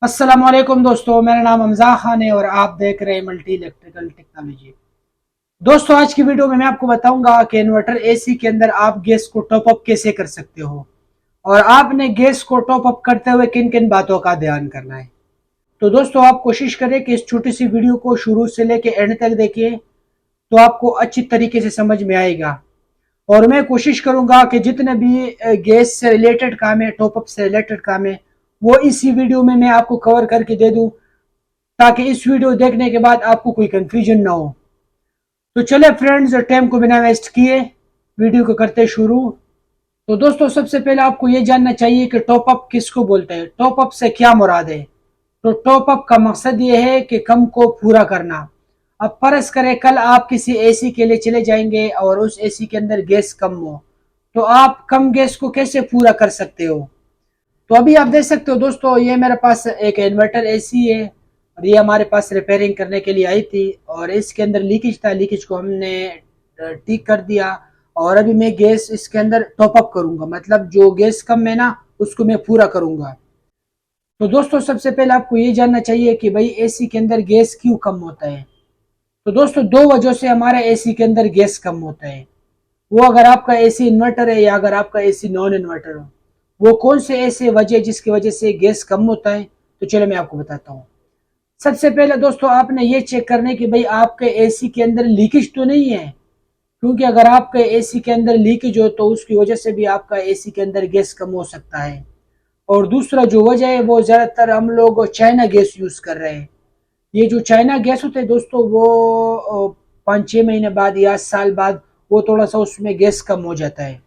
अस्सलामुअलैकुम दोस्तों, मेरा नाम हमजा खान है और आप देख रहे हैं मल्टी इलेक्ट्रिकल टेक्नोलॉजी। दोस्तों, आज की वीडियो में मैं आपको बताऊंगा कि इन्वर्टर एसी के अंदर आप गैस को टॉप अप कैसे कर सकते हो और आपने गैस को टॉप अप करते हुए किन किन बातों का ध्यान करना है। तो दोस्तों, आप कोशिश करें कि इस छोटी सी वीडियो को शुरू से लेकर एंड तक देखिए, तो आपको अच्छी तरीके से समझ में आएगा। और मैं कोशिश करूंगा कि जितने भी गैस से रिलेटेड काम है, टॉप अप से रिलेटेड काम है, वो इसी वीडियो में मैं आपको कवर करके दे दूं, ताकि इस वीडियो देखने के बाद आपको कोई कंफ्यूजन ना हो। तो चले फ्रेंड्स, टाइम को बिना वेस्ट किए वीडियो को करते शुरू। तो दोस्तों, सबसे पहले आपको ये जानना चाहिए कि टॉप अप किसको बोलते हैं, टॉप अप से क्या मुराद है। तो टॉप अप का मकसद ये है कि कम को पूरा करना। अब फर्ज करें कल आप किसी एसी के लिए चले जाएंगे और उस एसी के अंदर गैस कम हो, तो आप कम गैस को कैसे पूरा कर सकते हो। तो अभी आप देख सकते हो दोस्तों, ये मेरे पास एक इन्वर्टर एसी है और ये हमारे पास रिपेयरिंग करने के लिए आई थी और इसके अंदर लीकेज था। लीकेज को हमने ठीक कर दिया और अभी मैं गैस इसके अंदर टॉप अप करूंगा, मतलब जो गैस कम है ना, उसको मैं पूरा करूंगा। तो दोस्तों, सबसे पहले आपको ये जानना चाहिए कि भाई एसी के अंदर गैस क्यों कम होता है। तो दोस्तों, दो वजह से हमारे एसी के अंदर गैस कम होता है। वो अगर आपका एसी इन्वर्टर है या अगर आपका एसी नॉन इन्वर्टर हो, वो कौन से ऐसे वजह जिसकी वजह से गैस कम होता है, तो चलो मैं आपको बताता हूँ। सबसे पहले दोस्तों, आपने ये चेक करने कि भाई आपके एसी के अंदर लीकेज तो नहीं है, क्योंकि अगर आपके एसी के अंदर लीकेज हो तो उसकी वजह से भी आपका एसी के अंदर गैस कम हो सकता है। और दूसरा जो वजह है, वो ज्यादातर हम लोग चाइना गैस यूज कर रहे हैं। ये जो चाइना गैस होते हैं दोस्तों, वो 5-6 महीने बाद या साल बाद वो थोड़ा सा उसमें गैस कम हो जाता है।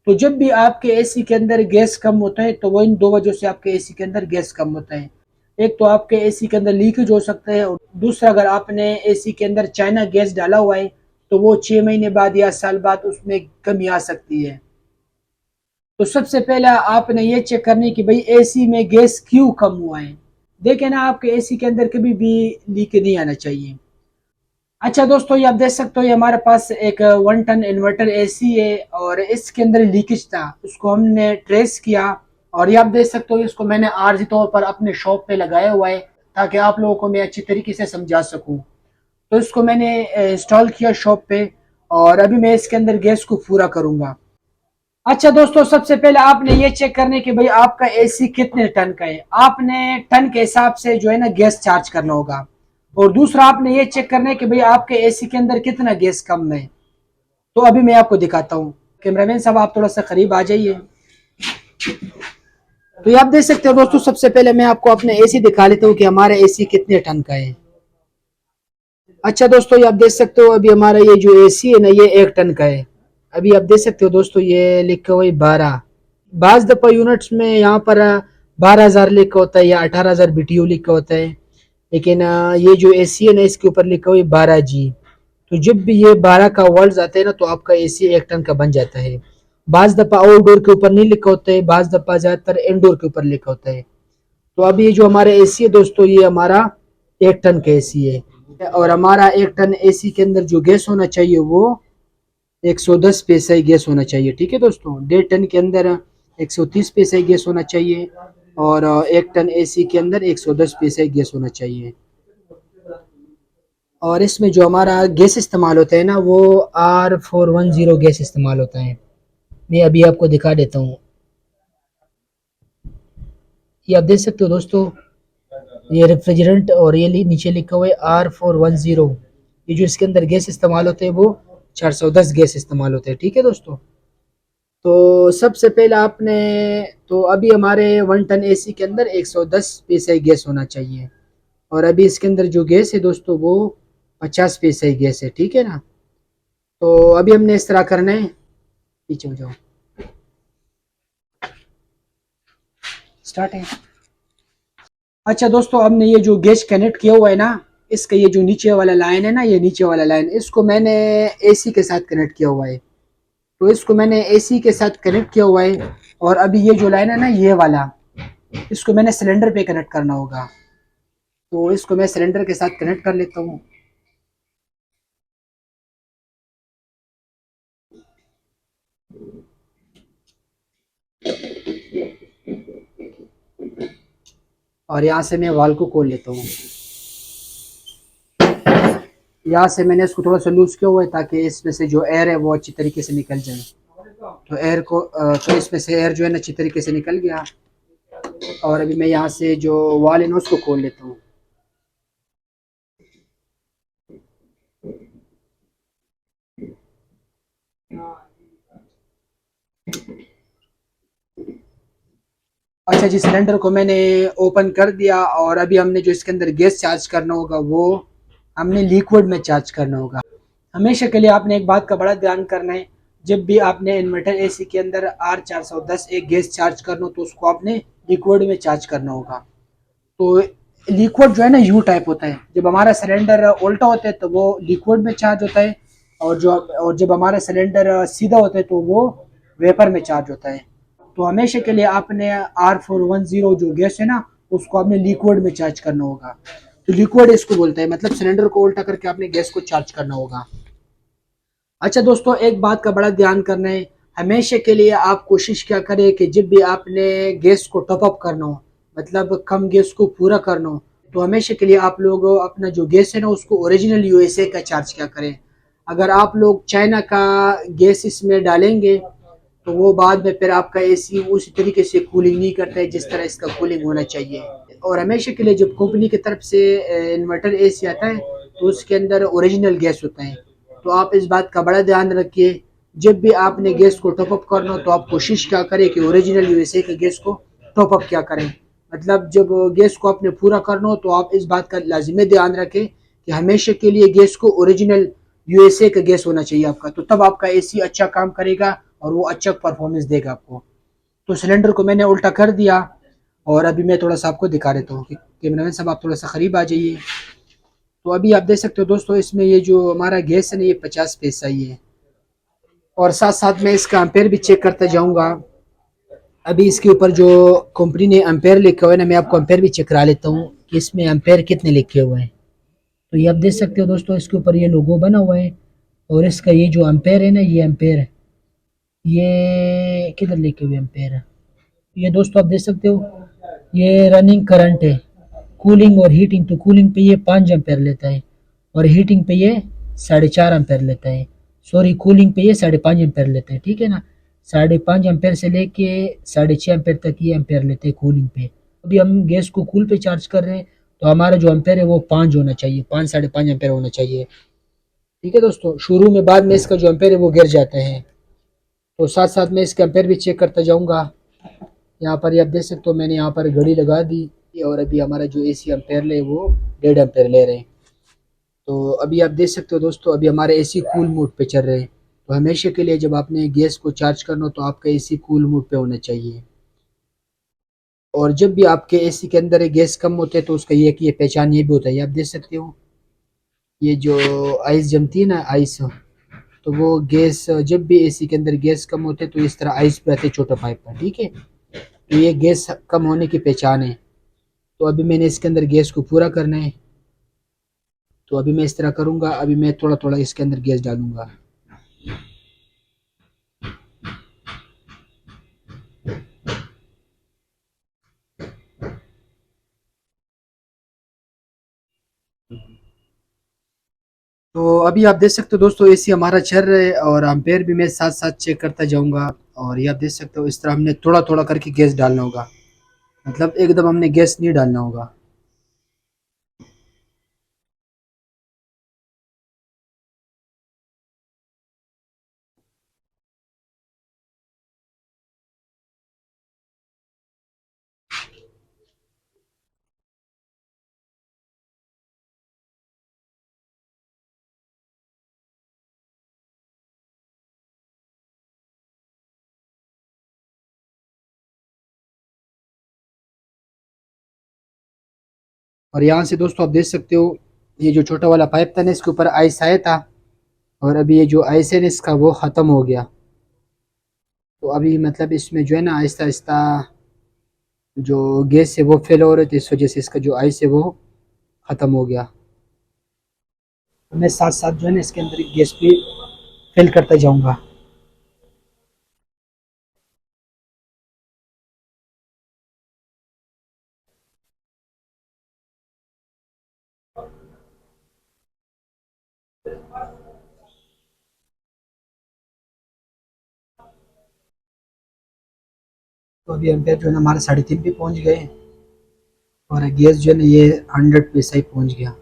तो जब भी आपके एसी के अंदर गैस कम होता है, तो वो इन दो वजह से आपके एसी के अंदर गैस कम होता है। एक तो आपके एसी के अंदर लीकेज हो सकता है और दूसरा, अगर आपने एसी के अंदर चाइना गैस डाला हुआ है, तो वो 6 महीने बाद या साल बाद उसमें कमी आ सकती है। तो सबसे पहले आपने ये चेक करनी कि भाई एसी में गैस क्यों कम हुआ है। देखे ना, आपके एसी के अंदर कभी भी लीक नहीं आना चाहिए। अच्छा दोस्तों, ये आप देख सकते हो, ये हमारे पास एक 1 टन इन्वर्टर एसी है और इसके अंदर लीकेज था, उसको हमने ट्रेस किया। और ये आप देख सकते हो, इसको मैंने आर्जी तौर पर अपने शॉप पे लगाया हुआ है, ताकि आप लोगों को मैं अच्छी तरीके से समझा सकूं। तो इसको मैंने इंस्टॉल किया शॉप पे और अभी मैं इसके अंदर गैस को पूरा करूंगा। अच्छा दोस्तों, सबसे पहले आपने ये चेक करने कि भाई आपका एसी कितने टन का है। आपने टन के हिसाब से जो है ना गैस चार्ज करना होगा। और दूसरा, आपने ये चेक करना है कि भाई आपके एसी के अंदर कितना गैस कम है। तो अभी मैं आपको दिखाता हूँ। कैमरामैन साहब, आप थोड़ा सा करीब आ जाइए। तो ये आप देख सकते हो दोस्तों, सबसे पहले मैं आपको अपने एसी दिखा लेता हूँ कि हमारा एसी कितने टन का है। अच्छा दोस्तों, ये आप देख सकते हो, अभी हमारा ये जो एसी है ना, ये 1 टन का है। अभी आप देख सकते हो दोस्तों, ये लिखा हुआ है 12। बाज दफा यूनिट्स में यहाँ पर 12,000 लिखा होता है या 18,000 बीटीयू लिखा होता है। लेकिन ये जो एसी है ना, इसके ऊपर लिखा हुआ है 12 जी। तो जब भी ये 12 का वर्ड्स आते हैं ना, तो आपका एसी 1 टन का बन जाता है। बाज दफा आउटडोर के ऊपर नहीं लिखा होता है, बाज दफा ज्यादातर इनडोर के ऊपर लिखा होता है। तो अभी ये जो हमारा एसी है दोस्तों, ये हमारा 1 टन का एसी है। और हमारा 1 टन एसी के अंदर जो गैस होना चाहिए, वो 110 पैसा ही गैस होना चाहिए। ठीक है दोस्तों, 1.5 टन के अंदर 130 पैसा ही गैस होना चाहिए और 1 टन एसी के अंदर 110 पैसा ही गैस होना चाहिए। और इसमें जो हमारा गैस इस्तेमाल होता है ना, वो R410 गैस इस्तेमाल होता है। मैं अभी आपको दिखा देता हूँ। ये आप देख सकते हो दोस्तों, ये रेफ्रिजरेंट और ये नीचे लिखा हुआ है R410। ये जो इसके अंदर गैस इस्तेमाल होते हैं, वो 410 गैस इस्तेमाल होते हैं। ठीक है दोस्तों। तो सबसे पहले आपने, तो अभी हमारे 1 टन एसी के अंदर 110 पीएसआई गैस होना चाहिए और अभी इसके अंदर जो गैस है दोस्तों, वो 50 पीएसआई गैस है। ठीक है ना। तो अभी हमने इस तरह करना है। पीछे हो जाओ, स्टार्ट है। अच्छा दोस्तों, हमने ये जो गैस कनेक्ट किया हुआ है ना, इसका ये जो नीचे वाला लाइन है ना, ये नीचे वाला लाइन, इसको मैंने एसी के साथ कनेक्ट किया हुआ है। तो इसको मैंने एसी के साथ कनेक्ट किया हुआ है और अभी ये जो लाइन है ना, ये वाला, इसको मैंने सिलेंडर पे कनेक्ट करना होगा। तो इसको मैं सिलेंडर के साथ कनेक्ट कर लेता हूँ। और यहाँ से मैं वाल को खोल लेता हूँ। यहाँ से मैंने इसको थोड़ा सा लूज किया हुआ है ताकि इसमें से जो एयर है वो अच्छी तरीके से निकल जाए। तो एयर को तो इसमें से एयर जो है ना अच्छी तरीके से निकल गया। और अभी मैं यहाँ से जो वाल है ना उसको खोल लेता हूँ। अच्छा जी, सिलेंडर को मैंने ओपन कर दिया और अभी हमने जो इसके अंदर गैस चार्ज करना होगा वो हमने लिक्विड में चार्ज करना होगा। हमेशा के लिए आपने एक बात का बड़ा ध्यान करना है, जब भी आपने इन्वर्टर एसी के अंदर R410 एक गैस चार्ज करना हो तो उसको आपने लिक्विड में चार्ज करना होगा। तो लिक्विड जो है ना यू टाइप होता है, जब हमारा सिलेंडर उल्टा होता है तो वो लिक्विड में चार्ज होता है, और जब हमारा सिलेंडर सीधा होता है तो वो वेपर में चार्ज होता है। तो हमेशा के लिए आपने R410 जो गैस है ना उसको आपने लिक्विड में चार्ज करना होगा। तो लिक्विड इसको बोलते हैं, मतलब सिलेंडर को उल्टा करके आपने गैस को चार्ज करना होगा। अच्छा दोस्तों, एक बात का बड़ा ध्यान करना है, हमेशा के लिए आप कोशिश क्या करें कि जब भी आपने गैस को टॉप अप करना हो, मतलब कम गैस को पूरा करना हो, तो हमेशा के लिए आप लोग अपना जो गैस है ना उसको ओरिजिनल यूएसए का चार्ज क्या करें। अगर आप लोग चाइना का गैस इसमें डालेंगे तो वो बाद में फिर आपका एसी उसी तरीके से कूलिंग नहीं करता है जिस तरह इसका कूलिंग होना चाहिए। और हमेशा के लिए जब कंपनी की तरफ से इन्वर्टर एसी आता है तो उसके अंदर ओरिजिनल गैस होता है। तो आप इस बात का बड़ा ध्यान रखिए, जब भी आपने गैस को टॉप अप करना हो तो आप कोशिश क्या करें कि ओरिजिनल यूएसए के गैस को टॉप अप क्या करें। मतलब जब गैस को आपने पूरा करना हो तो आप इस बात का लाजिमी ध्यान रखें कि हमेशा के लिए गैस को ओरिजिनल यूएसए का गैस होना चाहिए आपका, तो तब आपका एसी अच्छा काम करेगा और वो अच्छा परफॉर्मेंस देगा आपको। तो सिलेंडर को मैंने उल्टा कर दिया और अभी मैं थोड़ा सा आपको दिखा देता हूँ कि कैमरामैन साहब आप थोड़ा सा करीब आ जाइए। तो अभी आप देख सकते हो दोस्तों, इसमें ये जो हमारा गैस है ना ये 50 पैसा ही है। और साथ साथ मैं इसका एम्पेयर भी चेक करता जाऊंगा। अभी इसके ऊपर जो कंपनी ने एम्पेयर लिखा हुआ है ना, मैं आपको एम्पेयर भी चेक करा लेता हूँ कि इसमें एम्पेयर कितने लिखे हुए हैं। तो ये आप देख सकते हो दोस्तों, इसके ऊपर ये लोगो बना हुआ है और इसका ये जो एम्पेयर है ना, ये एम्पेयर है, ये किधर लिखे हुए एम्पेयर है, ये दोस्तों आप देख सकते हो, ये रनिंग करंट है। कूलिंग और हीटिंग, तो कूलिंग पे ये 5 एम्पेयर लेता है और हीटिंग पे ये 4.5 एम्पेयर लेता है। सॉरी, कूलिंग पे ये 5.5 एम्पेयर लेता है, ठीक है ना। 5.5 एम्पेयर से लेके 6.5 एम्पेयर तक ये एम्पेयर लेते हैं कूलिंग पे। अभी हम गैस को कूल पे चार्ज कर रहे हैं तो हमारा जो एम्पेयर है वो 5 होना चाहिए, 5 5.5 एम्पेयर होना चाहिए। ठीक है दोस्तों, शुरू में बाद में इसका जो एम्पेयर है वो गिर जाता है। तो साथ साथ में इसका एम्पेयर भी चेक करता जाऊंगा। यहाँ पर ये आप देख सकते हो, मैंने यहाँ पर घड़ी लगा दी और अभी हमारा जो एसी एम्पेयर ले वो 1.5 एम्पेयर ले रहे हैं। तो अभी आप देख सकते हो दोस्तों, अभी हमारे एसी कूल मोड पे चल रहे हैं। तो हमेशा के लिए जब आपने गैस को चार्ज करना हो तो आपका एसी कूल मोड पे होना चाहिए। और जब भी आपके एसी के अंदर गैस कम होते हैं तो उसका ये कि ये पहचान ये भी होता है, ये आप देख सकते हो, ये जो आइस जमती है ना आइस, तो वो गैस जब भी एसी के अंदर गैस कम होते हैं तो इस तरह आइस पे आते छोटा पाइप पर, ठीक है। तो ये गैस कम होने की पहचान है। तो अभी मैंने इसके अंदर गैस को पूरा करना है, तो अभी मैं इस तरह करूँगा। अभी मैं थोड़ा थोड़ा इसके अंदर गैस डालूंगा। तो अभी आप देख सकते हो दोस्तों, एसी हमारा चल रहा है और एम्पेयर भी मैं साथ साथ चेक करता जाऊंगा। और ये आप देख सकते हो, इस तरह हमने थोड़ा थोड़ा करके गैस डालना होगा, मतलब एकदम हमने गैस नहीं डालना होगा। और यहाँ से दोस्तों आप देख सकते हो, ये जो छोटा वाला पाइप था ना इसके ऊपर आइस आया था और अभी ये जो आइस है ना इसका वो ख़त्म हो गया। तो अभी मतलब इसमें जो है ना आहिस्ता आहिस्ता जो गैस है वो फेल हो रहे थे, इस वजह से इसका जो आइस है वो ख़त्म हो गया। मैं साथ साथ जो है ना इसके अंदर गैस भी फिल करता जाऊंगा। तो अभी एम्पेयर जो है ना हमारे 3.5 पे पहुंच गए, और गैस जो है ना ये 100 पे सही पहुंच गया।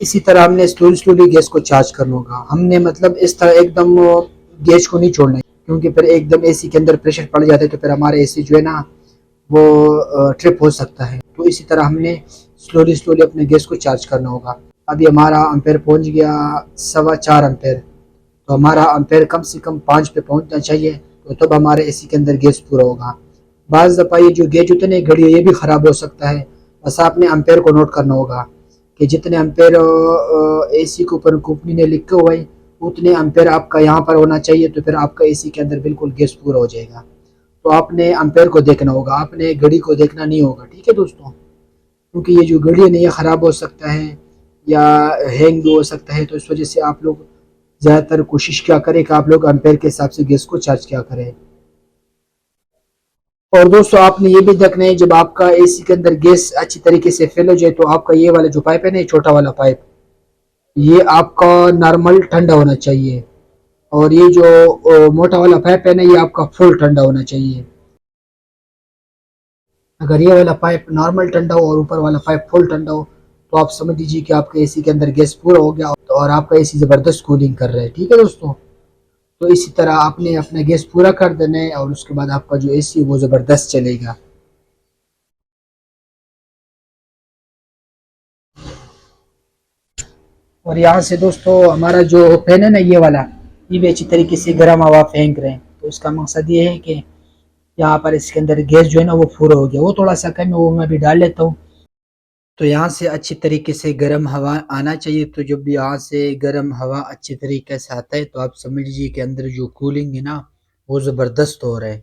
इसी तरह हमने स्लोली स्लोली गैस को चार्ज करना होगा। हमने मतलब इस तरह एकदम गैस को नहीं छोड़ना है, क्योंकि फिर एकदम एसी के अंदर प्रेशर पड़ जाता है तो फिर हमारा एसी जो है ना वो ट्रिप हो सकता है। तो इसी तरह हमने स्लोली स्लोली अपने गैस को चार्ज करना होगा। अभी हमारा अम्पेयर पहुंच गया 4.25 अम्पेयर। तो हमारा अम्पेयर कम से कम 5 पे पहुंचना चाहिए, तो तब हमारे एसी के अंदर गैस पूरा होगा। बाज़ दफ़ा ये जो गेज होते हैं घड़ी है ये भी ख़राब हो सकता है। बस आपने अम्पेयर को नोट करना होगा कि जितने अम्पेयर एसी के ऊपर कंपनी ने लिखा हुआ है उतने अम्पेयर आपका यहाँ पर होना चाहिए, तो फिर आपका एसी के अंदर बिल्कुल गैस पूरा हो जाएगा। तो आपने अम्पेयर को देखना होगा, आपने घड़ी को देखना नहीं होगा, ठीक है दोस्तों। क्योंकि ये जो घड़ी है ना ये ख़राब हो सकता है या हैंग भी हो सकता है, तो इस वजह से आप लोग ज़्यादातर कोशिश क्या करें कि आप लोग अम्पेयर के हिसाब से गैस को चार्ज क्या करें। और दोस्तों आपने ये भी देखना है, जब आपका एसी के अंदर गैस अच्छी तरीके से फिल हो जाए तो आपका ये वाला जो पाइप है ना, छोटा वाला पाइप, ये आपका नॉर्मल ठंडा होना चाहिए। और ये जो मोटा वाला पाइप है ना ये आपका फुल ठंडा होना चाहिए। अगर ये वाला पाइप नॉर्मल ठंडा हो और ऊपर वाला पाइप फुल ठंडा हो तो आप समझ लीजिए कि आपके एसी के अंदर गैस पूरा हो गया और आपका एसी ज़बरदस्त कूलिंग कर रहा है, ठीक है दोस्तों। तो इसी तरह आपने अपना गैस पूरा कर देना है और उसके बाद आपका जो एसी है वो ज़बरदस्त चलेगा। और यहाँ से दोस्तों हमारा जो फैन है ना ये वाला, ये भी अच्छी तरीके से गर्म हवा फेंक रहे हैं। तो इसका मकसद ये है कि यहाँ पर इसके अंदर गैस जो है ना वो पूरा हो गया। वो थोड़ा सा कम है, वो मैं भी डाल लेता हूँ। तो यहाँ से अच्छी तरीके से गर्म हवा आना चाहिए। तो जब भी यहाँ से गर्म हवा अच्छी तरीके से आता है तो आप समझ लीजिए कि अंदर जो कूलिंग है ना वो ज़बरदस्त हो रहा है।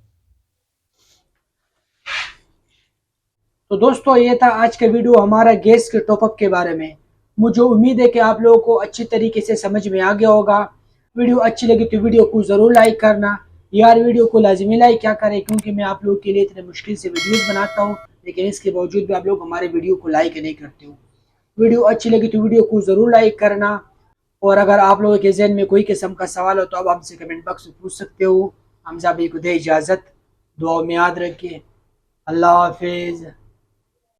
तो दोस्तों ये था आज का वीडियो हमारा गैस के टॉपअप के बारे में। मुझे उम्मीद है कि आप लोगों को अच्छी तरीके से समझ में आ गया होगा। वीडियो अच्छी लगी तो वीडियो को ज़रूर लाइक करना। यार वीडियो को लाजमी लाइक क्या करें, क्योंकि मैं आप लोगों के लिए इतने मुश्किल से वीडियोज़ बनाता हूँ, लेकिन इसके बावजूद भी आप लोग हमारे वीडियो को लाइक नहीं करते हो। वीडियो अच्छी लगी तो वीडियो को ज़रूर लाइक करना। और अगर आप लोगों के जहन में कोई किस्म का सवाल हो तो आप हमसे कमेंट बॉक्स में पूछ सकते हो। हमजा भाई को दे इजाज़त, दुआ में याद रखिए। अल्लाह हाफिज़।